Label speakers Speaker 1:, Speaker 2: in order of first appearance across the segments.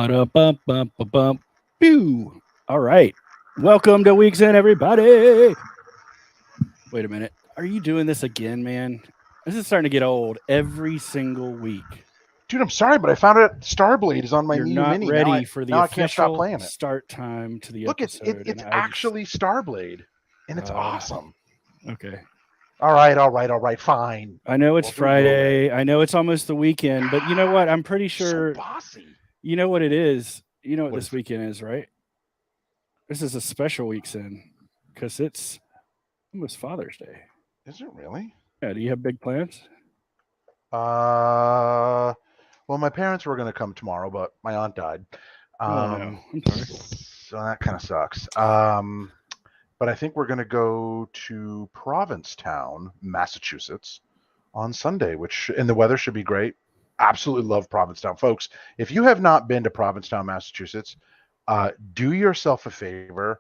Speaker 1: Ba-da-bum-bum-bum-bum. Pew. All right. Welcome to Weeks In, everybody. Wait a minute. Are you doing this again, man? This is starting to get old every single week.
Speaker 2: Dude, I'm sorry, but I found out Starblade is on my
Speaker 1: You're
Speaker 2: Mini
Speaker 1: not
Speaker 2: Mini.
Speaker 1: ready for the
Speaker 2: Now I can't stop
Speaker 1: official
Speaker 2: playing it.
Speaker 1: start time to the
Speaker 2: Look,
Speaker 1: episode.
Speaker 2: it's actually Starblade, and it's
Speaker 1: uh,
Speaker 2: awesome.
Speaker 1: okay.
Speaker 2: All right, fine.
Speaker 1: I know it's
Speaker 2: We'll roll it.
Speaker 1: Friday. I know it's almost the weekend, but you know what? I'm pretty
Speaker 2: So
Speaker 1: sure
Speaker 2: bossy.
Speaker 1: you know what it is. You know what
Speaker 2: What
Speaker 1: this
Speaker 2: is it?
Speaker 1: weekend is, right? This is a special Weeks In because it's almost Father's Day.
Speaker 2: Is it really?
Speaker 1: Yeah. Do you have big plans?
Speaker 2: Well, my parents were going to come tomorrow, but my aunt died.
Speaker 1: Oh no, I'm sorry.
Speaker 2: So that kind of sucks. But I think we're going to go to Provincetown, Massachusetts, on Sunday, and the weather should be great. Absolutely love Provincetown, folks. If you have not been to Provincetown, Massachusetts, do yourself a favor.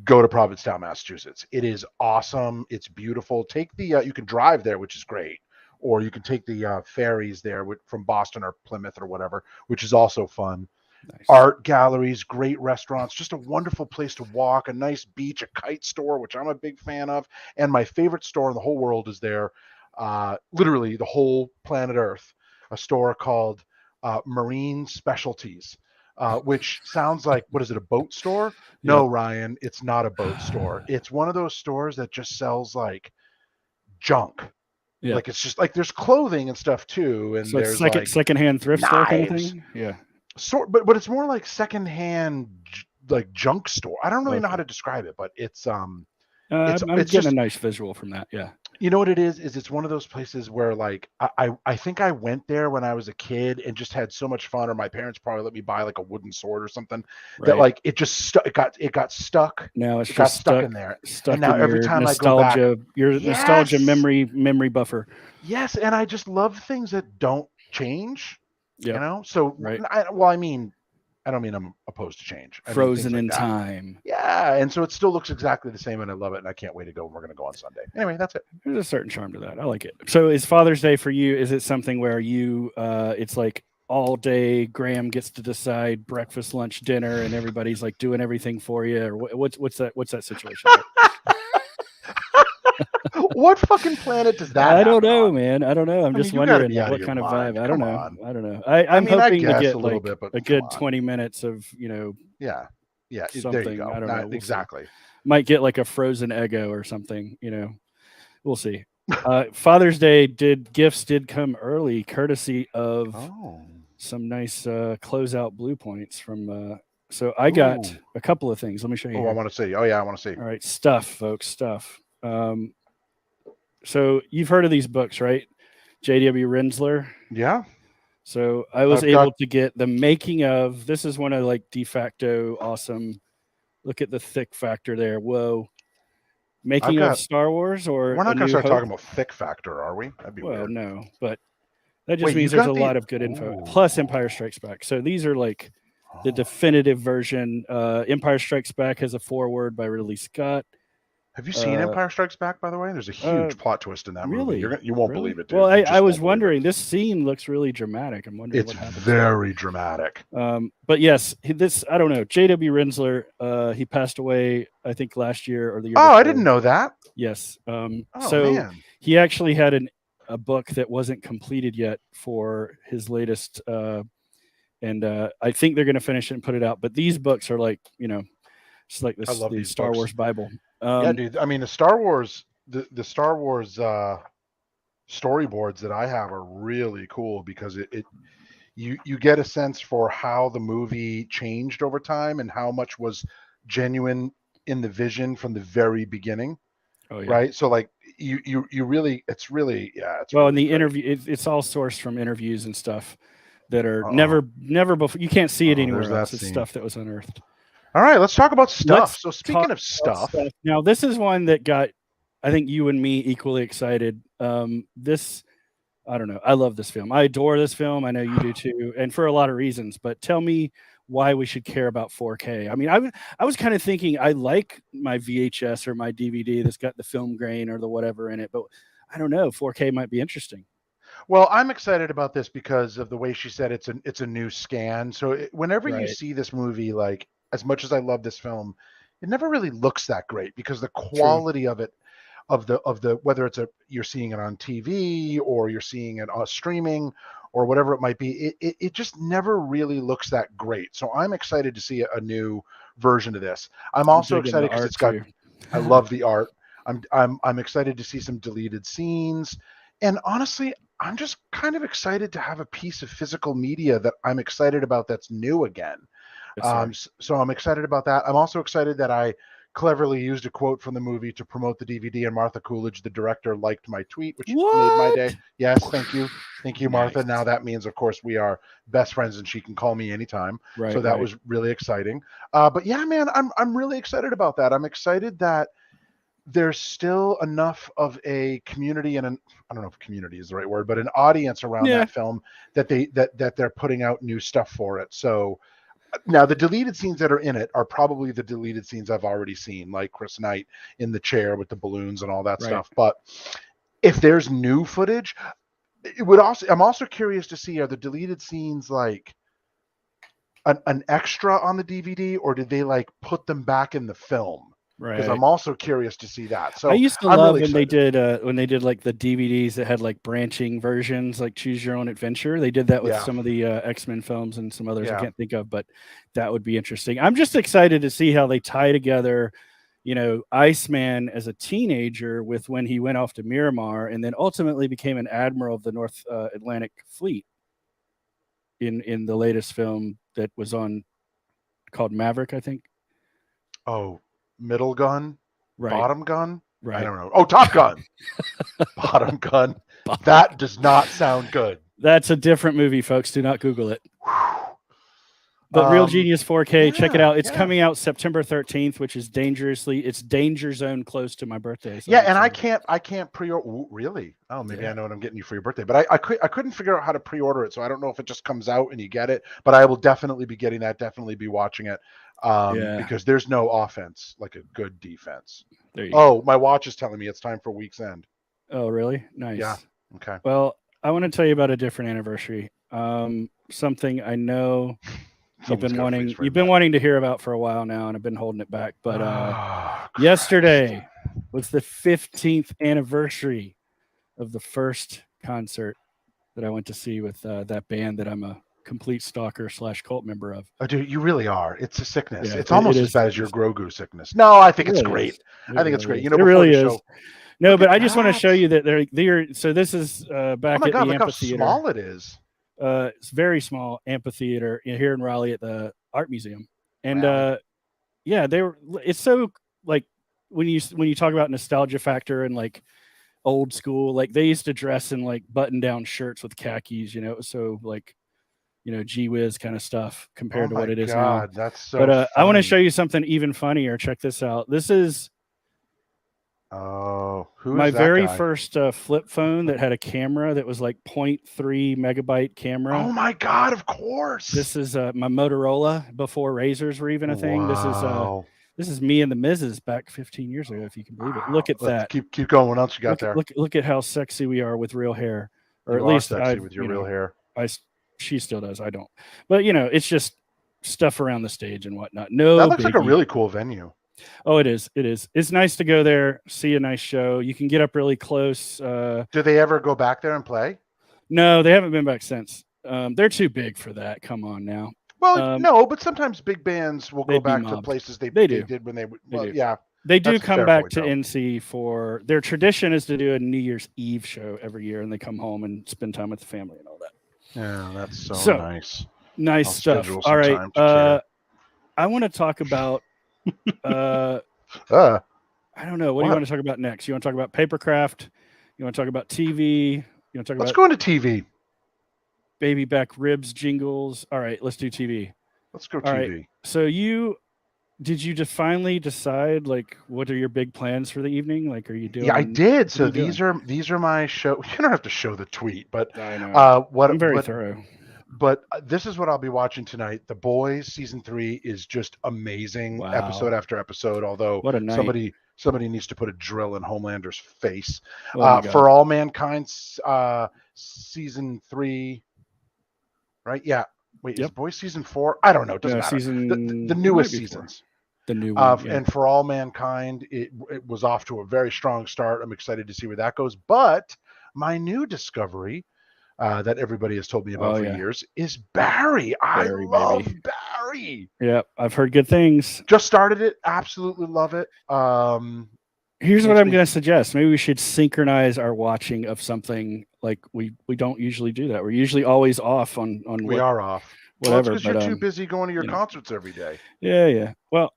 Speaker 2: Go to Provincetown, Massachusetts. It is awesome. It's beautiful. Take the you can drive there, which is great, or you can take the ferries there from Boston or Plymouth or whatever, which is also fun.
Speaker 1: Nice.
Speaker 2: Art galleries, great restaurants, just a wonderful place to walk, a nice beach, a kite store, which I'm a big fan of. And my favorite store in the whole world is there, literally the whole planet Earth, a store called Marine Specialties, which sounds like, what is it, a boat store? No,
Speaker 1: Yep.
Speaker 2: Ryan, it's not a boat store. It's one of those stores that just sells like junk.
Speaker 1: Yeah.
Speaker 2: Like it's just like there's clothing and stuff too, and
Speaker 1: So it's
Speaker 2: there's like
Speaker 1: secondhand thrift store kind of
Speaker 2: knives.
Speaker 1: thing. Yeah.
Speaker 2: But it's more like secondhand like junk store. I don't really know how
Speaker 1: Okay.
Speaker 2: to describe it, but it's
Speaker 1: I'm
Speaker 2: it's
Speaker 1: getting a
Speaker 2: just,
Speaker 1: nice visual from that. Yeah.
Speaker 2: you know what it is it's one of those places where like I think I went there when I was a kid and just had so much fun, or my parents probably let me buy like a wooden sword or something, that
Speaker 1: Right.
Speaker 2: like it just it got stuck.
Speaker 1: Now it's
Speaker 2: It got
Speaker 1: just
Speaker 2: stuck in there.
Speaker 1: stuck
Speaker 2: And now
Speaker 1: in
Speaker 2: every time I go back,
Speaker 1: your nostalgia
Speaker 2: yes,
Speaker 1: memory buffer.
Speaker 2: yes, and I just love things that don't change,
Speaker 1: Yep.
Speaker 2: So
Speaker 1: Right.
Speaker 2: well, I don't mean I'm opposed to change. I mean things
Speaker 1: Frozen
Speaker 2: like
Speaker 1: in
Speaker 2: that.
Speaker 1: time.
Speaker 2: Yeah, and so it still looks exactly the same, and I love it, and I can't wait to go. And we're going to go on Sunday. Anyway, that's it.
Speaker 1: There's a certain charm to that. I like it. So is Father's Day for you? Is it something where you it's like all day Graham gets to decide breakfast, lunch, dinner, and everybody's like doing everything for you, or what's that situation?
Speaker 2: What fucking planet does that
Speaker 1: I don't
Speaker 2: happen
Speaker 1: know,
Speaker 2: on?
Speaker 1: man. I don't know. I'm
Speaker 2: I mean,
Speaker 1: just
Speaker 2: you got to
Speaker 1: wondering
Speaker 2: be
Speaker 1: like
Speaker 2: out of
Speaker 1: what
Speaker 2: your
Speaker 1: kind of vibe.
Speaker 2: mind.
Speaker 1: I don't
Speaker 2: Come
Speaker 1: know.
Speaker 2: on.
Speaker 1: I don't know.
Speaker 2: I
Speaker 1: I'm
Speaker 2: mean, I
Speaker 1: hoping to
Speaker 2: guess
Speaker 1: get
Speaker 2: a little
Speaker 1: like
Speaker 2: bit, but
Speaker 1: a
Speaker 2: come
Speaker 1: good
Speaker 2: on.
Speaker 1: 20 minutes of
Speaker 2: Yeah, yeah. There you
Speaker 1: something.
Speaker 2: go.
Speaker 1: I don't know.
Speaker 2: Not
Speaker 1: We'll see.
Speaker 2: exactly.
Speaker 1: Might get like a frozen Eggo or something. We'll see. Father's Day gifts did come early, courtesy of
Speaker 2: Oh.
Speaker 1: some nice closeout blue points from. So I got
Speaker 2: Ooh.
Speaker 1: a couple of things. Let me show you
Speaker 2: Oh, I
Speaker 1: here.
Speaker 2: want to see. Oh, yeah, I want to see.
Speaker 1: All right, stuff, folks, stuff. So you've heard of these books, right? J.W. Rensler.
Speaker 2: Yeah,
Speaker 1: So I was
Speaker 2: I've got.
Speaker 1: able to get the making of. This is one of like de facto awesome. Look at the thick factor there. Whoa.
Speaker 2: I've
Speaker 1: Making of
Speaker 2: got.
Speaker 1: Star Wars or
Speaker 2: We're
Speaker 1: A
Speaker 2: not going to
Speaker 1: New
Speaker 2: start
Speaker 1: Hope.
Speaker 2: talking about thick factor, are we? That'd be
Speaker 1: Well,
Speaker 2: weird.
Speaker 1: no, but that just
Speaker 2: Wait, you
Speaker 1: means there's a
Speaker 2: got the.
Speaker 1: lot of good info. Plus
Speaker 2: Ooh.
Speaker 1: Empire Strikes Back. So these are like the
Speaker 2: Oh.
Speaker 1: definitive version. Empire Strikes Back has a foreword by Ridley Scott.
Speaker 2: Have you seen
Speaker 1: Uh,
Speaker 2: Empire Strikes Back, by the way? There's a
Speaker 1: uh,
Speaker 2: huge plot twist in that movie.
Speaker 1: really,
Speaker 2: You won't
Speaker 1: really.
Speaker 2: believe it,
Speaker 1: Well,
Speaker 2: dude. You
Speaker 1: I
Speaker 2: just
Speaker 1: was
Speaker 2: won't believe it.
Speaker 1: wondering. This scene looks really dramatic. I'm wondering
Speaker 2: It's
Speaker 1: what happens.
Speaker 2: very dramatic.
Speaker 1: But yes, this I don't know. J.W. Rensler, he passed away, I think last year or the year
Speaker 2: Oh,
Speaker 1: before.
Speaker 2: I didn't know that.
Speaker 1: Yes.
Speaker 2: Oh,
Speaker 1: So
Speaker 2: man.
Speaker 1: he actually had a book that wasn't completed yet for his latest, and I think they're going to finish it and put it out. But these books are like it's like
Speaker 2: I love
Speaker 1: the
Speaker 2: these
Speaker 1: Star
Speaker 2: books.
Speaker 1: Wars Bible.
Speaker 2: Yeah, dude. I mean, the Star Wars storyboards that I have are really cool because you get a sense for how the movie changed over time and how much was genuine in the vision from the very beginning.
Speaker 1: Oh yeah.
Speaker 2: Right. So like you really, it's really, yeah, it's
Speaker 1: Well, in
Speaker 2: really
Speaker 1: the
Speaker 2: great.
Speaker 1: interview, it's all sourced from interviews and stuff that are
Speaker 2: Uh-oh.
Speaker 1: never before. You can't see it
Speaker 2: Oh, there's
Speaker 1: anywhere
Speaker 2: that
Speaker 1: else. It's
Speaker 2: scene.
Speaker 1: stuff that was unearthed.
Speaker 2: All right, let's talk about stuff.
Speaker 1: Let's
Speaker 2: So
Speaker 1: talk
Speaker 2: speaking of
Speaker 1: about
Speaker 2: stuff,
Speaker 1: stuff. Now, this is one that got, I think, you and me equally excited. This, I don't know. I love this film. I adore this film. I know you do too, and for a lot of reasons. But tell me why we should care about 4K. I mean, I was kind of thinking I like my VHS or my DVD that's got the film grain or the whatever in it, but I don't know. 4K might be interesting.
Speaker 2: Well, I'm excited about this because of the way she said it's a new scan. So whenever you
Speaker 1: Right.
Speaker 2: see this movie, like as much as I love this film, it never really looks that great because the
Speaker 1: True.
Speaker 2: quality of it, of the whether you're seeing it on TV or you're seeing it on streaming or whatever it might be, it just never really looks that great. So I'm excited to see a new version of this. I'm
Speaker 1: I'm
Speaker 2: also
Speaker 1: digging the
Speaker 2: excited because
Speaker 1: art
Speaker 2: it's got
Speaker 1: too.
Speaker 2: I love the art. I'm excited to see some deleted scenes. And honestly, I'm just kind of excited to have a piece of physical media that I'm excited about that's new again.
Speaker 1: Yes, sir.
Speaker 2: So I'm excited about that. I'm also excited that I cleverly used a quote from the movie to promote the DVD, and Martha Coolidge, the director, liked my tweet, which made my day.
Speaker 1: What?
Speaker 2: Yes, thank you. Thank you, Martha.
Speaker 1: Nice.
Speaker 2: Now that means, of course, we are best friends and she can call me anytime. So
Speaker 1: Right,
Speaker 2: that
Speaker 1: right.
Speaker 2: was really exciting. But yeah, man, I'm really excited about that. I'm excited that there's still enough of a community and I don't know if community is the right word, but an audience around
Speaker 1: Yeah.
Speaker 2: that film that they're putting out new stuff for it. So now the deleted scenes that are in it are probably the deleted scenes I've already seen, like Chris Knight in the chair with the balloons and all that
Speaker 1: Right.
Speaker 2: stuff. But if there's new footage, it would also I'm also curious to see, are the deleted scenes like an extra on the DVD, or did they like put them back in the film? Because
Speaker 1: Right.
Speaker 2: I'm also curious to see that.
Speaker 1: I
Speaker 2: So
Speaker 1: used to
Speaker 2: I'm
Speaker 1: love
Speaker 2: really excited.
Speaker 1: when they did like the DVDs that had like branching versions, like Choose Your Own Adventure. They did that with
Speaker 2: Yeah,
Speaker 1: some of the X-Men films and some others I
Speaker 2: yeah.
Speaker 1: can't think of, but that would be interesting. I'm just excited to see how they tie together, Iceman as a teenager with when he went off to Miramar and then ultimately became an admiral of the North Atlantic Fleet in the latest film that was on called Maverick, I think.
Speaker 2: Oh, middle gun,
Speaker 1: Right,
Speaker 2: bottom gun. I
Speaker 1: right.
Speaker 2: don't know. Oh, Top Gun, bottom gun. That does not sound good.
Speaker 1: That's a different movie, folks. Do not Google it.
Speaker 2: Whew.
Speaker 1: But Real Genius 4K, check it
Speaker 2: Yeah,
Speaker 1: out. It's
Speaker 2: yeah.
Speaker 1: coming out September 13th, which is it's danger zone close to my birthday. So
Speaker 2: Yeah,
Speaker 1: I'm
Speaker 2: and
Speaker 1: excited.
Speaker 2: I can't pre-order. Really? Oh, maybe I
Speaker 1: Yeah.
Speaker 2: know what I'm getting you for your birthday. But I couldn't figure out how to pre-order it, so I don't know if it just comes out and you get it. But I will definitely be getting that. Definitely be watching it,
Speaker 1: Yeah.
Speaker 2: because there's no offense like a good defense.
Speaker 1: There you go.
Speaker 2: Oh, my watch is telling me it's time for week's end.
Speaker 1: Oh, really?
Speaker 2: Yeah.
Speaker 1: Nice.
Speaker 2: Okay.
Speaker 1: Well, I want to tell you about a different anniversary. Something I know
Speaker 2: Someone's got to freeze
Speaker 1: you've
Speaker 2: frame
Speaker 1: been
Speaker 2: that.
Speaker 1: wanting to hear about for a while now, and I've been holding it back. But
Speaker 2: Oh, Christ.
Speaker 1: yesterday was the 15th anniversary of the first concert that I went to see with that band that I'm a complete stalker / cult member of.
Speaker 2: Oh, dude, you really are. It's a sickness.
Speaker 1: Yeah,
Speaker 2: It's
Speaker 1: it
Speaker 2: almost as
Speaker 1: is
Speaker 2: bad as your
Speaker 1: sickness.
Speaker 2: Grogu sickness. No, I
Speaker 1: It
Speaker 2: think it's
Speaker 1: really
Speaker 2: great.
Speaker 1: is. It
Speaker 2: I think it's
Speaker 1: really
Speaker 2: great.
Speaker 1: is.
Speaker 2: You know,
Speaker 1: It
Speaker 2: before
Speaker 1: really
Speaker 2: the
Speaker 1: is.
Speaker 2: show,
Speaker 1: No,
Speaker 2: look
Speaker 1: but
Speaker 2: at
Speaker 1: I just want to show
Speaker 2: that.
Speaker 1: you that they're so this is
Speaker 2: Oh
Speaker 1: back
Speaker 2: my
Speaker 1: at
Speaker 2: God,
Speaker 1: the
Speaker 2: look how
Speaker 1: amphitheater.
Speaker 2: small it is.
Speaker 1: It's very small amphitheater here in Raleigh at the art museum. And
Speaker 2: Rally.
Speaker 1: yeah, it's so like when you talk about nostalgia factor and like old school, like they used to dress in like button down shirts with khakis, so like gee whiz kind of stuff
Speaker 2: Oh
Speaker 1: compared to what
Speaker 2: my
Speaker 1: it is now.
Speaker 2: God, that's
Speaker 1: But
Speaker 2: so
Speaker 1: I want to show
Speaker 2: funny.
Speaker 1: you something even funnier. Check this out. This is
Speaker 2: Oh, who
Speaker 1: my
Speaker 2: is that
Speaker 1: very
Speaker 2: guy?
Speaker 1: first flip phone that had a camera that was like 0.3 megabyte camera.
Speaker 2: Oh my God, of course.
Speaker 1: This is my Motorola before razors were even a thing.
Speaker 2: Wow.
Speaker 1: This is me and the Mrs. back 15 years ago, if you can believe it. Look at
Speaker 2: Let's
Speaker 1: that.
Speaker 2: keep going. What else you got there?
Speaker 1: Look at how sexy we are with real hair, or at
Speaker 2: You are
Speaker 1: least
Speaker 2: sexy with your real hair.
Speaker 1: she still does. I don't, but it's just stuff around the stage and whatnot.
Speaker 2: That
Speaker 1: No
Speaker 2: looks like a
Speaker 1: biggie.
Speaker 2: really cool venue.
Speaker 1: Oh, it is. It is. It's nice to go there, see a nice show. You can get up really close.
Speaker 2: Do they ever go back there and play?
Speaker 1: No, they haven't been back since. They're too big for that. Come on now.
Speaker 2: Well, no, but sometimes big bands will go
Speaker 1: They'd be
Speaker 2: back to
Speaker 1: mobbed.
Speaker 2: places they
Speaker 1: They do.
Speaker 2: did when they
Speaker 1: They
Speaker 2: well,
Speaker 1: do.
Speaker 2: yeah.
Speaker 1: They do
Speaker 2: That's a
Speaker 1: come
Speaker 2: fair
Speaker 1: back
Speaker 2: point,
Speaker 1: to
Speaker 2: though.
Speaker 1: NC for their tradition is to do a New Year's Eve show every year, and they come home and spend time with the family and all that.
Speaker 2: Yeah, that's so
Speaker 1: So
Speaker 2: nice.
Speaker 1: nice
Speaker 2: I'll
Speaker 1: stuff.
Speaker 2: schedule
Speaker 1: All
Speaker 2: some
Speaker 1: right.
Speaker 2: time to care.
Speaker 1: I want to talk about.
Speaker 2: Uh,
Speaker 1: I don't know. What do you want to talk about next? You want to talk about papercraft? You want to talk about TV? You want to talk
Speaker 2: Let's
Speaker 1: about
Speaker 2: go into TV.
Speaker 1: baby back ribs jingles? All right, let's do TV.
Speaker 2: Let's go
Speaker 1: All right.
Speaker 2: TV.
Speaker 1: So did you just finally decide like what are your big plans for the evening? Like, are you doing?
Speaker 2: Yeah, I did. So
Speaker 1: what are you doing?
Speaker 2: these are my show. You don't have to show the tweet, but
Speaker 1: I know. I'm very
Speaker 2: what
Speaker 1: thorough.
Speaker 2: but this is what I'll be watching tonight. The Boys season 3 is just amazing, episode
Speaker 1: Wow.
Speaker 2: after episode. Although
Speaker 1: What a night.
Speaker 2: somebody needs to put a drill in Homelander's face.
Speaker 1: Oh my God.
Speaker 2: For All Mankind season 3, right? Yeah. Wait, is
Speaker 1: Yep.
Speaker 2: Boys season 4? I don't know. It doesn't
Speaker 1: No,
Speaker 2: matter. The
Speaker 1: it might
Speaker 2: newest
Speaker 1: be 4.
Speaker 2: seasons.
Speaker 1: The new one. Yeah.
Speaker 2: And For All Mankind, it was off to a very strong start. I'm excited to see where that goes. But my new discovery that everybody has told me about
Speaker 1: Oh
Speaker 2: for
Speaker 1: yeah.
Speaker 2: years is Barry. I
Speaker 1: Barry,
Speaker 2: love
Speaker 1: baby.
Speaker 2: Barry.
Speaker 1: Yeah, I've heard good things.
Speaker 2: Just started it. Absolutely love it.
Speaker 1: Here's what
Speaker 2: Makes
Speaker 1: I'm
Speaker 2: me.
Speaker 1: going to suggest. Maybe we should synchronize our watching of something. Like we don't usually do that. We're usually always off on
Speaker 2: We are off. Well, it's
Speaker 1: whatever.
Speaker 2: because you're
Speaker 1: But
Speaker 2: too busy going to your
Speaker 1: you know,
Speaker 2: concerts every day.
Speaker 1: yeah. Well,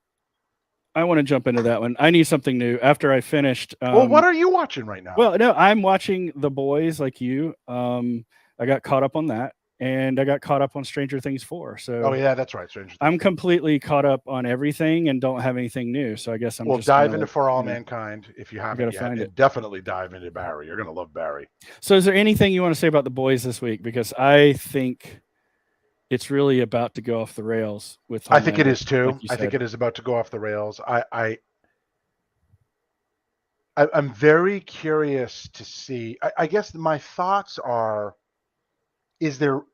Speaker 1: I want to jump into that one. I need something new after I finished.
Speaker 2: Well, what are you watching right now?
Speaker 1: Well, no, I'm watching The Boys like you. I got caught up on that, and I got caught up on Stranger Things 4. So
Speaker 2: Oh yeah, that's right. Stranger Things.
Speaker 1: I'm completely caught up on everything and don't have anything new. So I guess I'm
Speaker 2: Well,
Speaker 1: just
Speaker 2: dive
Speaker 1: gonna
Speaker 2: into
Speaker 1: like,
Speaker 2: For All Mankind if you
Speaker 1: I
Speaker 2: haven't
Speaker 1: gotta
Speaker 2: yet,
Speaker 1: find it.
Speaker 2: and definitely dive into Barry. You're gonna love Barry.
Speaker 1: So is there anything you want to say about The Boys this week? Because I think it's really about to go off the rails with
Speaker 2: I think it
Speaker 1: Homelander,
Speaker 2: is too.
Speaker 1: like you
Speaker 2: I think
Speaker 1: said.
Speaker 2: it is about to go off the rails. I'm very curious to see. I guess my thoughts are: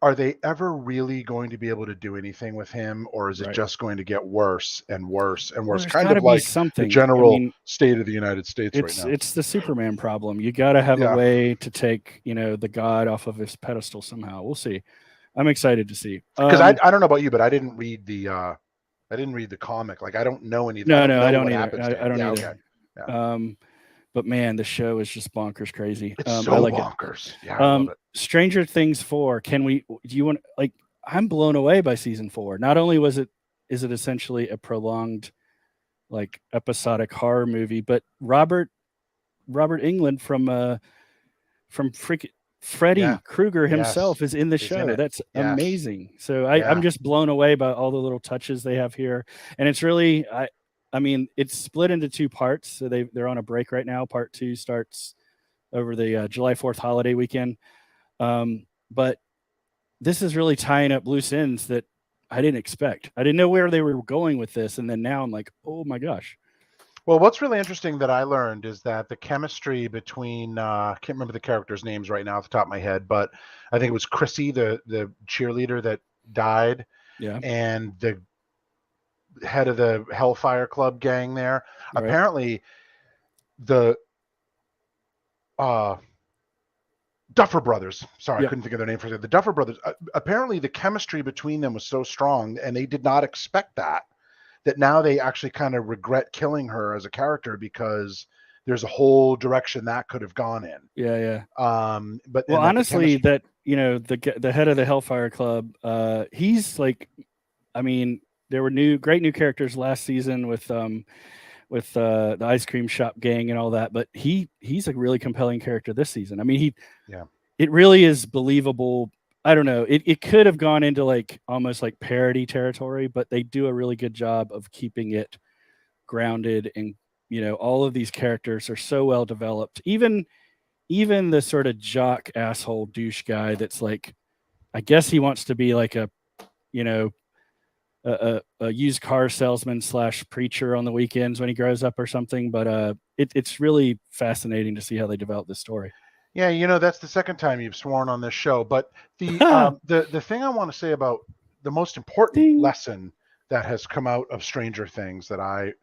Speaker 2: are they ever really going to be able to do anything with him, or is it
Speaker 1: Right.
Speaker 2: just going to get worse and worse and
Speaker 1: Well,
Speaker 2: worse?
Speaker 1: there's
Speaker 2: Kind
Speaker 1: got to
Speaker 2: of
Speaker 1: be
Speaker 2: like the
Speaker 1: something. I
Speaker 2: general
Speaker 1: mean,
Speaker 2: state of the United States right now.
Speaker 1: it's the Superman problem. You got to have a
Speaker 2: Yeah,
Speaker 1: way to take, the god off of his pedestal somehow. We'll see. I'm excited to see.
Speaker 2: because I don't know about you, but I didn't read the comic. Like I don't know anything. I don't
Speaker 1: No, I
Speaker 2: know
Speaker 1: don't
Speaker 2: what
Speaker 1: either.
Speaker 2: happens to him.
Speaker 1: I don't
Speaker 2: Yeah,
Speaker 1: either.
Speaker 2: okay. Yeah.
Speaker 1: But man, the show is just bonkers crazy.
Speaker 2: It's
Speaker 1: I
Speaker 2: so
Speaker 1: like it.
Speaker 2: bonkers. Yeah, I love it.
Speaker 1: Stranger Things 4. Do you want like? I'm blown away by season 4. Not only is it essentially a prolonged like episodic horror movie, but Robert England from freaking
Speaker 2: Yeah.
Speaker 1: Freddy Krueger
Speaker 2: Yes.
Speaker 1: himself is in the
Speaker 2: Is in
Speaker 1: show.
Speaker 2: it.
Speaker 1: That's
Speaker 2: Yes.
Speaker 1: amazing. So I'm
Speaker 2: Yeah.
Speaker 1: just blown away by all the little touches they have here, and it's really I mean it's split into 2 parts. So they're on a break right now. Part 2 starts over the July 4th holiday weekend. But this is really tying up loose ends that I didn't expect. I didn't know where they were going with this, and then now I'm like, oh my gosh.
Speaker 2: Well, what's really interesting that I learned is that the chemistry between I can't remember the characters' names right now off the top of my head, but I think it was Chrissy, the cheerleader that died,
Speaker 1: Yeah.
Speaker 2: and the head of the Hellfire Club gang there.
Speaker 1: Right.
Speaker 2: Apparently, the Duffer Brothers. Sorry, I
Speaker 1: Yep.
Speaker 2: couldn't think of their name for it. The Duffer Brothers. Apparently, the chemistry between them was so strong, and they did not expect that. That now they actually kind of regret killing her as a character because there's a whole direction that could have gone in.
Speaker 1: Yeah.
Speaker 2: But
Speaker 1: Well,
Speaker 2: and that the
Speaker 1: honestly,
Speaker 2: chemistry.
Speaker 1: that the head of the Hellfire Club, he's like, I mean, there were great new characters last season with the ice cream shop gang and all that, but he's a really compelling character this season. I mean,
Speaker 2: Yeah.
Speaker 1: it really is believable. I don't know. It could have gone into like almost like parody territory, but they do a really good job of keeping it grounded, and all of these characters are so well developed. Even the sort of jock asshole douche guy that's like, I guess he wants to be like a you know a used car salesman slash preacher on the weekends when he grows up or something. But it's really fascinating to see how they develop this story.
Speaker 2: Yeah, that's the second time you've sworn on this show. But the the thing I want to say about the most important
Speaker 1: Ding.
Speaker 2: lesson that has come out of Stranger Things that I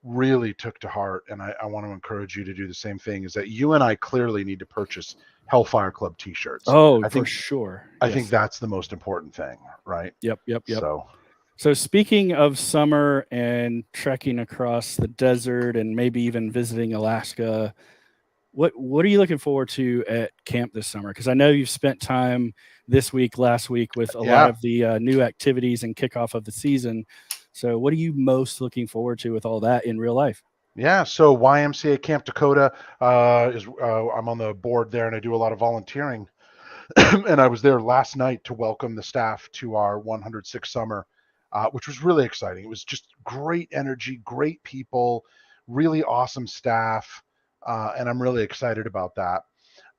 Speaker 2: really took to heart, and I want to encourage you to do the same thing, is that you and I clearly need to purchase Hellfire Club T-shirts.
Speaker 1: Oh,
Speaker 2: I
Speaker 1: for
Speaker 2: think
Speaker 1: sure.
Speaker 2: I think that's the most important thing, right?
Speaker 1: Yep. So speaking of summer and trekking across the desert and maybe even visiting Alaska, what are you looking forward to at camp this summer? Because I know you've spent time this week, last week with a lot
Speaker 2: Yeah.
Speaker 1: of the new activities and kickoff of the season. So what are you most looking forward to with all that in real life?
Speaker 2: Yeah, so YMCA Camp Dakota is I'm on the board there, and I do a lot of volunteering. And I was there last night to welcome the staff to our 106th summer, which was really exciting. It was just great energy, great people, really awesome staff, and I'm really excited about that.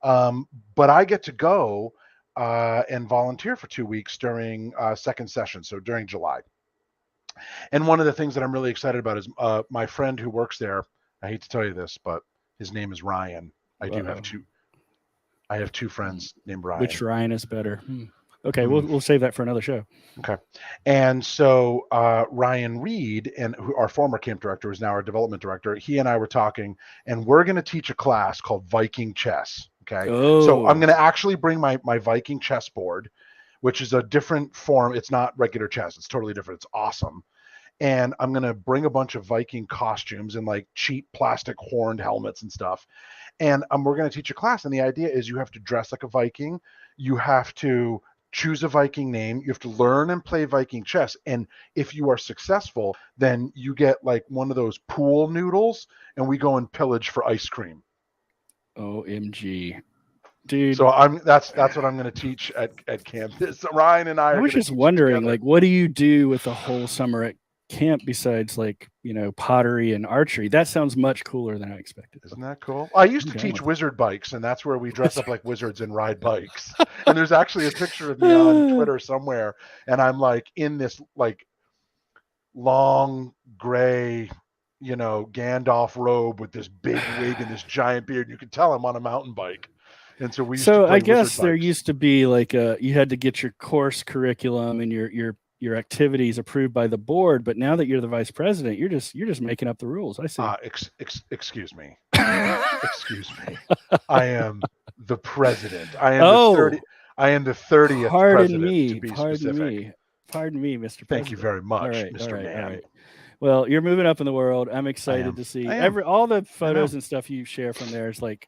Speaker 2: But I get to go and volunteer for 2 weeks during second session, so during July. And one of the things that I'm really excited about is my friend who works there. I hate to tell you this, but his name is Ryan. I do have
Speaker 1: Uh-oh.
Speaker 2: two. I have two friends named Ryan.
Speaker 1: Which Ryan is better? Okay, we'll save that for another show.
Speaker 2: Okay. And so Ryan Reed, and our former camp director, who's now our development director, he and I were talking, and we're going to teach a class called Viking chess. Okay. So I'm going to actually bring my Viking chess board, which is a different form. It's not regular chess. It's totally different. It's awesome. And I'm going to bring a bunch of Viking costumes and like cheap plastic horned helmets and stuff. And we're going to teach a class. And the idea is you have to dress like a Viking. You have to choose a Viking name. You have to learn and play Viking chess. And if you are successful, then you get like one of those pool noodles and we go and pillage for ice cream.
Speaker 1: OMG. Dude.
Speaker 2: So that's what I'm going to teach at camp. So Ryan and I
Speaker 1: was just wondering, like, what do you do with the whole summer at camp besides like, pottery and archery? That sounds much cooler than I expected.
Speaker 2: Isn't that cool? I used to teach wizard bikes, and that's where we dress up like wizards and ride bikes. And there's actually a picture of me on Twitter somewhere, and I'm like in this like long gray, Gandalf robe with this big wig and this giant beard. You can tell I'm on a mountain bike. And so we used to play
Speaker 1: I guess there
Speaker 2: bikes.
Speaker 1: used to be like you had to get your course curriculum and your activities approved by the board, but now that you're the vice president, you're just making up the rules. I see.
Speaker 2: Excuse me. Excuse me. I am the president. I am the 30th president, to be specific.
Speaker 1: Pardon me, Mr. President.
Speaker 2: Thank you very much,
Speaker 1: all right,
Speaker 2: Mr. Man.
Speaker 1: All right. Well, you're moving up in the world. I'm excited to see all the photos and stuff you share from there. Is like,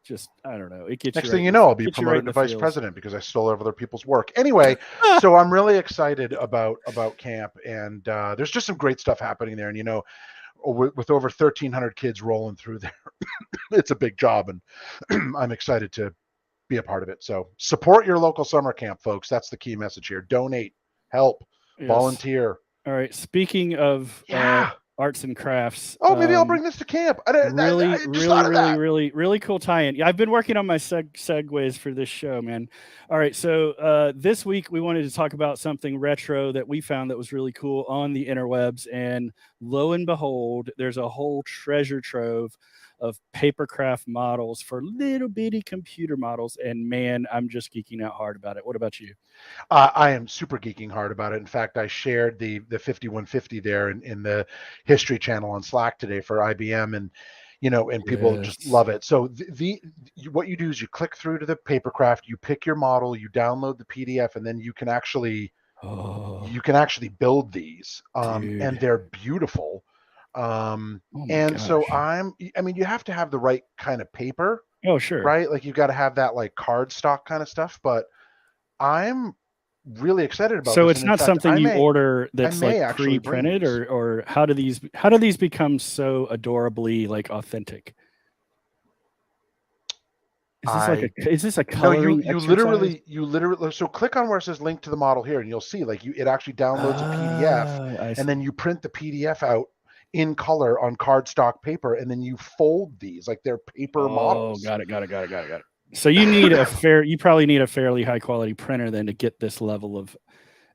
Speaker 1: just, I don't know. It gets
Speaker 2: next thing you know, I'll be promoted to vice president because I stole other people's work. Anyway, so I'm really excited about camp, and there's just some great stuff happening there. And with over 1,300 kids rolling through there, it's a big job, and I'm excited to be a part of it. So support your local summer camp, folks. That's the key message here. Donate, help, volunteer.
Speaker 1: All right. Speaking of arts and crafts.
Speaker 2: Maybe I'll bring this to camp.
Speaker 1: Really cool tie-in. Yeah, I've been working on my segues for this show, man. All right, so this week we wanted to talk about something retro that we found that was really cool on the interwebs, and lo and behold, there's a whole treasure trove of papercraft models for little bitty computer models, and man, I'm just geeking out hard about it. What about you?
Speaker 2: I am super geeking hard about it. In fact, I shared the 5150 there in the History channel on Slack today for IBM, and and people just love it. So what you do is you click through to the papercraft, you pick your model, you download the PDF, and then you can actually build these, and they're beautiful. So you have to have the right kind of paper.
Speaker 1: Oh, sure.
Speaker 2: Right? Like you got to have that like cardstock kind of stuff, but I'm really excited about
Speaker 1: so
Speaker 2: this.
Speaker 1: It's not something you order that's like pre-printed, or how do these become so adorably like authentic? Is this a coloring
Speaker 2: you literally so click on where it says link to the model here, and you'll see like it actually downloads a PDF, and then you print the PDF out in color on cardstock paper, and then you fold these like they're paper models.
Speaker 1: Got it. So you need you probably need a fairly high quality printer then to get this level of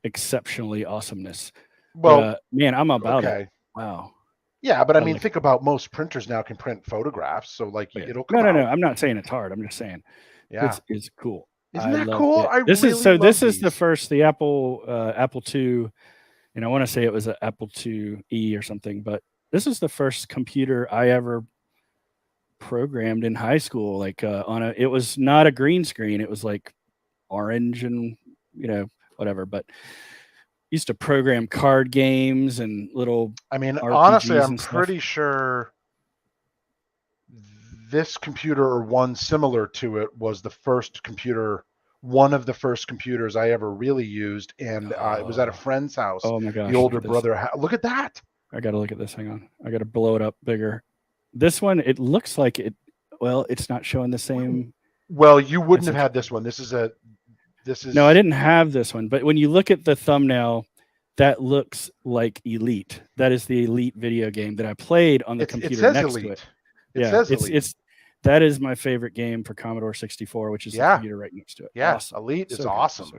Speaker 1: exceptionally awesomeness. Well, man, I'm about it. Wow.
Speaker 2: Yeah, but I mean, think about most printers now can print photographs, so like it'll come out.
Speaker 1: No. I'm not saying it's hard. I'm just saying, it's cool.
Speaker 2: Isn't that cool?
Speaker 1: This is the first, the Apple II, and I want to say it was an Apple IIe or something, but this is the first computer I ever programmed in high school. Like it was not a green screen. It was like orange and whatever, but used to program card games and little RPGs.
Speaker 2: Honestly, I'm pretty sure this computer or one similar to it was one of the first computers I ever really used, and it was at a friend's house.
Speaker 1: Oh my gosh.
Speaker 2: The older brother look at that.
Speaker 1: I got to look at this. Hang on. I got to blow it up bigger. This one, it looks like it's not showing the same.
Speaker 2: Well, you wouldn't have had this one. No,
Speaker 1: I didn't have this one, but when you look at the thumbnail, that looks like Elite. That is the Elite video game that I played on the computer next to it.
Speaker 2: It says Elite.
Speaker 1: That is my favorite game for Commodore 64, which is the computer right next to it.
Speaker 2: Yeah, awesome. Elite is awesome.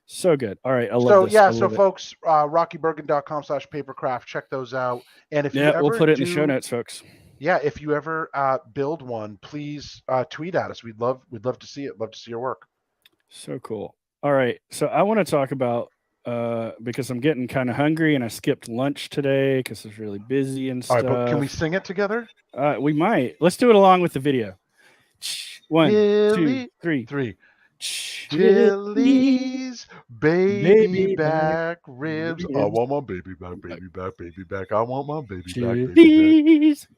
Speaker 1: So good. All right, I love this.
Speaker 2: Yeah, so folks, RockyBergen.com/papercraft, check those out. And if
Speaker 1: we'll put it in the show notes, folks.
Speaker 2: yeah, if you ever build one, please tweet at us. We'd love to see it. Love to see your work.
Speaker 1: So cool. All right. So I want to talk about because I'm getting kind of hungry and I skipped lunch today because it's really busy and
Speaker 2: All right, but can we
Speaker 1: stuff.
Speaker 2: sing it together?
Speaker 1: We might. Let's do it along with the video. One, two,
Speaker 2: Chili
Speaker 1: three.
Speaker 2: three.
Speaker 1: Chili,
Speaker 2: Chili's baby
Speaker 1: baby back
Speaker 2: back ribs. I
Speaker 1: ribs.
Speaker 2: want my baby back, baby back, baby back. I want my baby back, baby back.
Speaker 1: Chili's.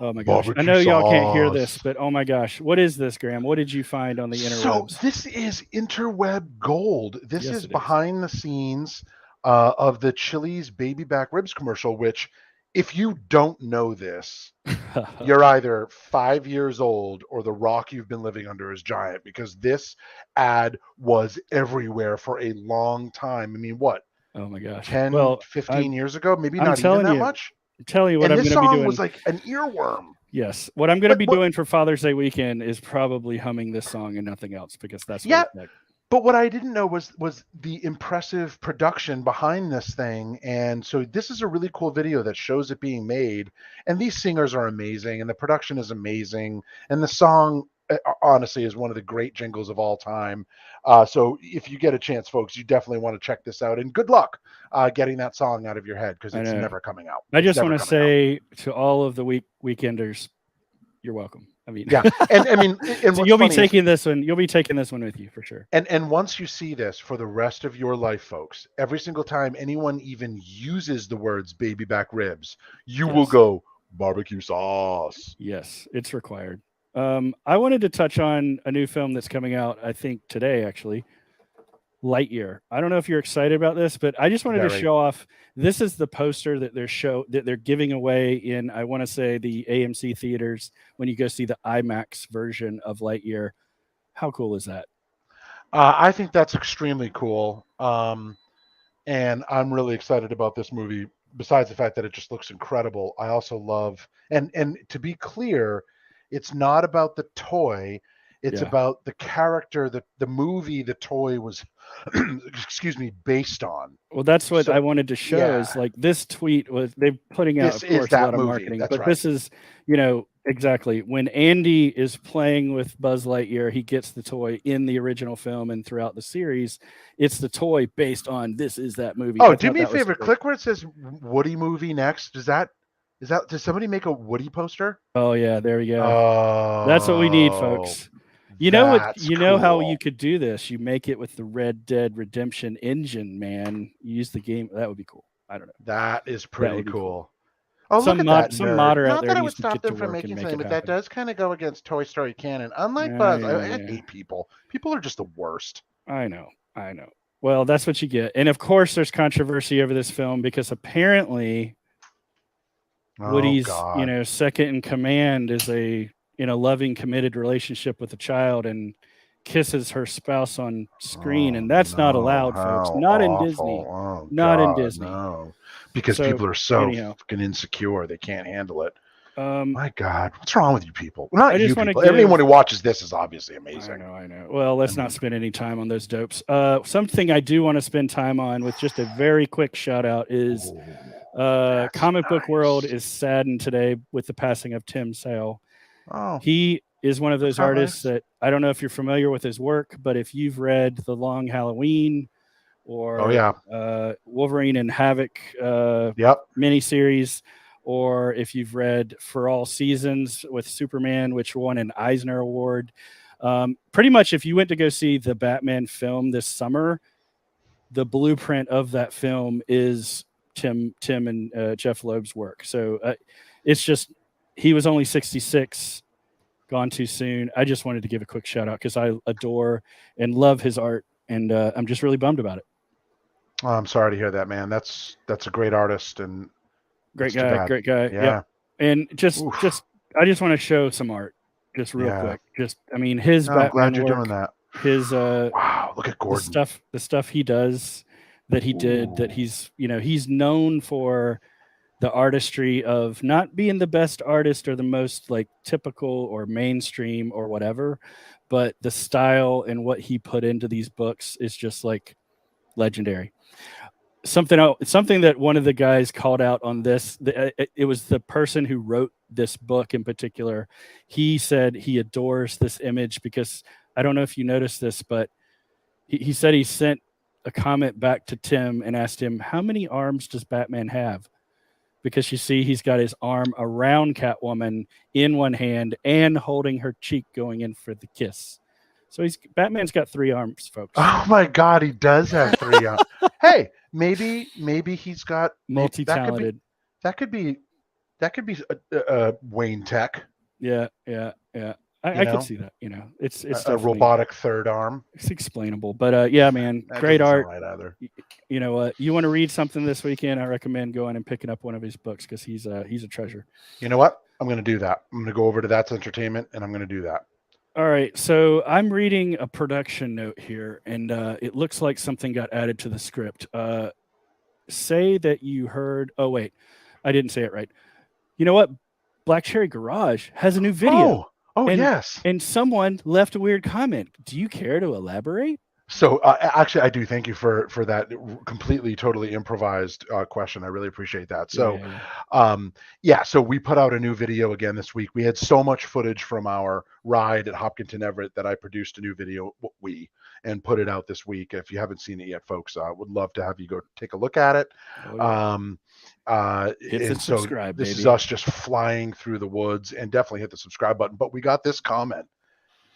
Speaker 1: Oh my gosh. I
Speaker 2: Barbecue
Speaker 1: know y'all can't hear this,
Speaker 2: sauce.
Speaker 1: but oh my gosh. What is this, Graham? What did you find on the
Speaker 2: So
Speaker 1: interwebs?
Speaker 2: this is interweb gold. This
Speaker 1: Yes,
Speaker 2: is
Speaker 1: it is.
Speaker 2: behind the scenes of the Chili's baby back ribs commercial. Which, if you don't know this, you're either 5 years old or the rock you've been living under is giant, because this ad was everywhere for a long time. I mean, what,
Speaker 1: Oh my gosh.
Speaker 2: 10,
Speaker 1: Well,
Speaker 2: 15 years ago? Maybe
Speaker 1: I'm
Speaker 2: not even
Speaker 1: telling
Speaker 2: that
Speaker 1: you,
Speaker 2: much.
Speaker 1: what
Speaker 2: And
Speaker 1: I'm
Speaker 2: this
Speaker 1: going to be
Speaker 2: song was
Speaker 1: doing.
Speaker 2: like an earworm.
Speaker 1: Yes, what I'm going to
Speaker 2: But
Speaker 1: be
Speaker 2: what?
Speaker 1: doing for Father's Day weekend is probably humming this song and nothing else because that's what
Speaker 2: Yeah,
Speaker 1: it's like.
Speaker 2: but what I didn't know was the impressive production behind this thing. And so this is a really cool video that shows it being made. And these singers are amazing, and the production is amazing, and the song honestly is one of the great jingles of all time. So if you get a chance, folks, you definitely want to check this out. And good luck getting that song out of your head, because
Speaker 1: I
Speaker 2: it's
Speaker 1: know.
Speaker 2: never coming out.
Speaker 1: I
Speaker 2: It's
Speaker 1: just
Speaker 2: never
Speaker 1: want to
Speaker 2: coming out.
Speaker 1: say to all of the weekenders, you're welcome. I mean,
Speaker 2: Yeah, and I mean, and
Speaker 1: so
Speaker 2: what's
Speaker 1: you'll be
Speaker 2: funny is,
Speaker 1: taking this one. You'll be taking this one with you for sure.
Speaker 2: and once you see this for the rest of your life, folks, every single time anyone even uses the words baby back ribs, you will
Speaker 1: Yes,
Speaker 2: go barbecue sauce.
Speaker 1: yes, it's required. I wanted to touch on a new film that's coming out. I think today, actually, Lightyear. I don't know if you're excited about this, but I just wanted to
Speaker 2: Very.
Speaker 1: show off. This is the poster that they're giving away in, I want to say, the AMC theaters when you go see the IMAX version of Lightyear. How cool is that?
Speaker 2: I think that's extremely cool. And I'm really excited about this movie. Besides the fact that it just looks incredible, I also love, and to be clear, it's not about the toy. It's
Speaker 1: Yeah.
Speaker 2: about the character that the movie the toy was, excuse me, based on.
Speaker 1: Well, that's what
Speaker 2: So
Speaker 1: I wanted to show is
Speaker 2: yeah,
Speaker 1: like this tweet was they're putting out,
Speaker 2: this
Speaker 1: of
Speaker 2: is
Speaker 1: course, a
Speaker 2: that
Speaker 1: lot of
Speaker 2: movie.
Speaker 1: marketing,
Speaker 2: That's
Speaker 1: but
Speaker 2: right.
Speaker 1: this is, exactly when Andy is playing with Buzz Lightyear, he gets the toy in the original film and throughout the series. It's the toy based on this is that movie.
Speaker 2: Oh,
Speaker 1: I
Speaker 2: do
Speaker 1: thought
Speaker 2: me a
Speaker 1: that was
Speaker 2: favor.
Speaker 1: great.
Speaker 2: Click where it says Woody movie next. Does somebody make a Woody poster?
Speaker 1: Oh yeah, there we go. That's what we need,
Speaker 2: Oh,
Speaker 1: folks. You know what?
Speaker 2: that's
Speaker 1: You know how you
Speaker 2: cool.
Speaker 1: could do this? You make it with the Red Dead Redemption engine, man. You use the game. That would be cool. I don't know.
Speaker 2: That is
Speaker 1: That
Speaker 2: pretty
Speaker 1: would be cool.
Speaker 2: cool. Oh, look at that
Speaker 1: Some
Speaker 2: nerd.
Speaker 1: modder out
Speaker 2: Not
Speaker 1: there
Speaker 2: that I
Speaker 1: needs
Speaker 2: would
Speaker 1: to
Speaker 2: stop
Speaker 1: get to
Speaker 2: them from
Speaker 1: work and
Speaker 2: making
Speaker 1: make
Speaker 2: something,
Speaker 1: it
Speaker 2: but that
Speaker 1: happen.
Speaker 2: does kind of go against Toy Story canon. Unlike
Speaker 1: Yeah,
Speaker 2: Buzz,
Speaker 1: yeah,
Speaker 2: I
Speaker 1: yeah.
Speaker 2: hate people. People are just the worst.
Speaker 1: I know. I know. Well, that's what you get. And of course, there's controversy over this film because apparently
Speaker 2: Oh
Speaker 1: Woody's,
Speaker 2: God.
Speaker 1: second in command is in a loving, committed relationship with a child and kisses her spouse on screen.
Speaker 2: Oh
Speaker 1: And that's not
Speaker 2: no,
Speaker 1: allowed, folks.
Speaker 2: how
Speaker 1: Not in Disney.
Speaker 2: awful. Oh
Speaker 1: Not in
Speaker 2: God,
Speaker 1: Disney.
Speaker 2: no. Because
Speaker 1: So,
Speaker 2: people are so
Speaker 1: anyhow,
Speaker 2: fucking insecure, they can't handle it.
Speaker 1: um,
Speaker 2: My God, what's wrong with you people? Well,
Speaker 1: I
Speaker 2: not you
Speaker 1: just want to
Speaker 2: people.
Speaker 1: give.
Speaker 2: Anyone who watches this is obviously
Speaker 1: I
Speaker 2: amazing.
Speaker 1: know, I know. Well, let's
Speaker 2: I
Speaker 1: not
Speaker 2: mean,
Speaker 1: spend any time on those dopes. Something I do want to spend time on with just a very quick shout out is
Speaker 2: ooh, that's
Speaker 1: Comic Book World
Speaker 2: nice.
Speaker 1: is saddened today with the passing of Tim Sale.
Speaker 2: Oh,
Speaker 1: He is one of
Speaker 2: that's
Speaker 1: those
Speaker 2: not
Speaker 1: artists
Speaker 2: nice.
Speaker 1: that I don't know if you're familiar with his work, but if you've read The Long Halloween
Speaker 2: Oh
Speaker 1: or
Speaker 2: yeah.
Speaker 1: Wolverine and Havoc
Speaker 2: Yep.
Speaker 1: miniseries, or if you've read For All Seasons with Superman, which won an Eisner Award, pretty much if you went to go see the Batman film this summer, the blueprint of that film is Tim and Jeff Loeb's work. So it's just he was only 66, gone too soon. I just wanted to give a quick shout out because I adore and love his art, and I'm just really bummed about it.
Speaker 2: Oh, I'm sorry to hear that, man. That's a great artist, and
Speaker 1: Great
Speaker 2: that's too
Speaker 1: guy,
Speaker 2: bad.
Speaker 1: great guy. Yep.
Speaker 2: Yeah.
Speaker 1: And
Speaker 2: Oof.
Speaker 1: I just want to show some art, just real
Speaker 2: Yeah.
Speaker 1: quick. Just I mean his
Speaker 2: No, I'm glad
Speaker 1: Batman
Speaker 2: you're doing
Speaker 1: work,
Speaker 2: that.
Speaker 1: his
Speaker 2: Wow. Look at Gordon.
Speaker 1: the stuff he does that he did that
Speaker 2: Ooh.
Speaker 1: he's known for the artistry of not being the best artist or the most like typical or mainstream or whatever, but the style and what he put into these books is just like legendary. something that one of the guys called out on this. It was the person who wrote this book in particular. He said he adores this image because I don't know if you noticed this, but he said he sent a comment back to Tim and asked him, how many arms does Batman have? Because you see he's got his arm around Catwoman in one hand and holding her cheek going in for the kiss. So Batman's got 3 arms, folks.
Speaker 2: Oh my God, he does have 3 arms. Hey, maybe he's got
Speaker 1: multi-talented.
Speaker 2: That could be Wayne Tech.
Speaker 1: Yeah. I could see that. It's
Speaker 2: a robotic third arm.
Speaker 1: It's explainable, but yeah, man,
Speaker 2: that
Speaker 1: great art.
Speaker 2: Right either.
Speaker 1: You know what? You want to read something this weekend? I recommend going and picking up one of his books because he's a treasure.
Speaker 2: You know what? I'm going to do that. I'm going to go over to That's Entertainment, and I'm going to do that.
Speaker 1: All right. So I'm reading a production note here, and it looks like something got added to the script. Say that you heard. Oh wait, I didn't say it right. You know what? Black Cherry Garage has a new video.
Speaker 2: Oh, yes.
Speaker 1: And someone left a weird comment. Do you care to elaborate?
Speaker 2: So actually, I do. Thank you for that completely, totally improvised question. I really appreciate that. So, so we put out a new video again this week. We had so much footage from our ride at Hopkinton Everett that I produced a new video, and put it out this week. If you haven't seen it yet, folks, I would love to have you go take a look at it.
Speaker 1: Hit the subscribe,
Speaker 2: this
Speaker 1: baby.
Speaker 2: is us just flying through the woods, and definitely hit the subscribe button. But we got this comment.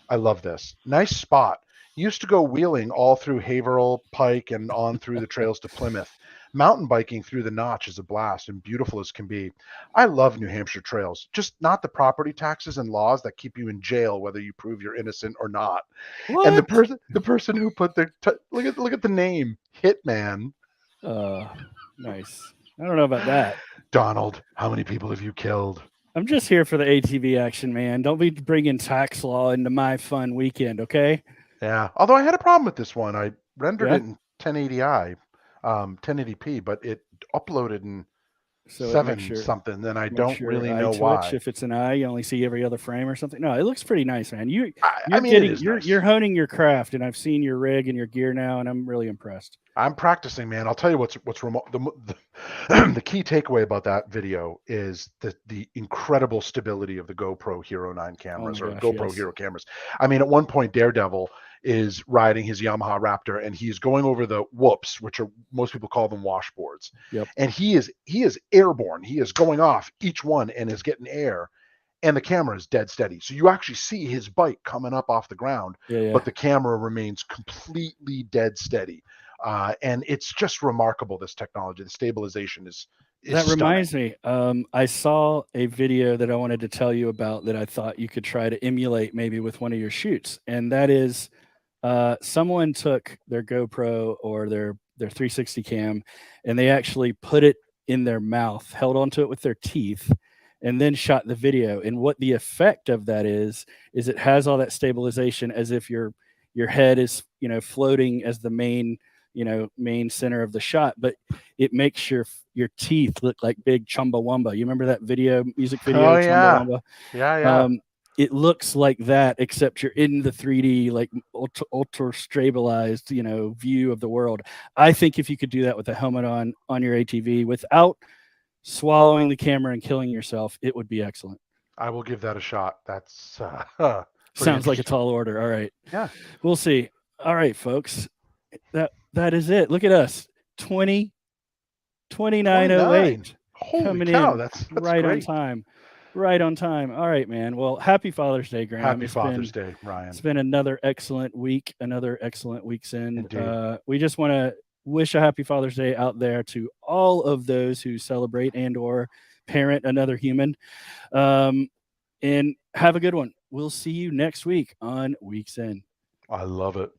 Speaker 2: I love this. Nice spot. Used to go wheeling all through Haverhill, Pike, and on through the trails to Plymouth. Mountain biking through the Notch is a blast and beautiful as can be. I love New Hampshire trails, just not the property taxes and laws that keep you in jail whether you prove you're innocent or not.
Speaker 1: What?
Speaker 2: And the person who put look at the name, Hitman.
Speaker 1: Nice. I don't know about that.
Speaker 2: Donald, how many people have you killed?
Speaker 1: I'm just here for the ATV action, man. Don't be bringing tax law into my fun weekend, okay?
Speaker 2: Yeah. Although I had a problem with this one. I rendered it in 1080i, 1080p, but it uploaded in 7 something, and I don't really know why.
Speaker 1: If it's an eye, you only see every other frame or something. No, it looks pretty nice, man. You're honing your craft, and I've seen your rig and your gear now, and I'm really impressed.
Speaker 2: I'm practicing, man. I'll tell you what's the key takeaway about that video is the incredible stability of the GoPro Hero 9 cameras GoPro Hero cameras. I mean, at one point, Daredevil is riding his Yamaha Raptor, and he's going over the whoops, which are most people call them washboards.
Speaker 1: Yep.
Speaker 2: And he is airborne. He is going off each one and is getting air, and the camera is dead steady. So you actually see his bike coming up off the ground, but the camera remains completely dead steady. And it's just remarkable, this technology. The stabilization is
Speaker 1: that reminds me. I saw a video that I wanted to tell you about that I thought you could try to emulate maybe with one of your shoots, and that is someone took their GoPro or their 360 cam, and they actually put it in their mouth, held onto it with their teeth, and then shot the video. And what the effect of that is it has all that stabilization as if your head is floating as the main center of the shot, but it makes your teeth look like big Chumbawamba. You remember that music video?
Speaker 2: Oh, yeah.
Speaker 1: Chumbawamba?
Speaker 2: Yeah.
Speaker 1: It looks like that, except you're in the 3D, like ultra stabilized, view of the world. I think if you could do that with a helmet on your ATV without swallowing the camera and killing yourself, it would be excellent.
Speaker 2: I will give that a shot. That's
Speaker 1: sounds like a tall order. All right.
Speaker 2: Yeah.
Speaker 1: We'll see. All right, folks. That is it. Look at us. 2908.
Speaker 2: Holy
Speaker 1: coming
Speaker 2: cow,
Speaker 1: in
Speaker 2: that's
Speaker 1: right
Speaker 2: great.
Speaker 1: on time. Right on time. All right, man. Well, happy Father's Day, Graeme.
Speaker 2: Happy Father's Day, Ryan.
Speaker 1: It's been another excellent week, another excellent week's end.
Speaker 2: Indeed.
Speaker 1: We just want to wish a happy Father's Day out there to all of those who celebrate and or parent another human. And have a good one. We'll see you next week on Week's End.
Speaker 2: I love it.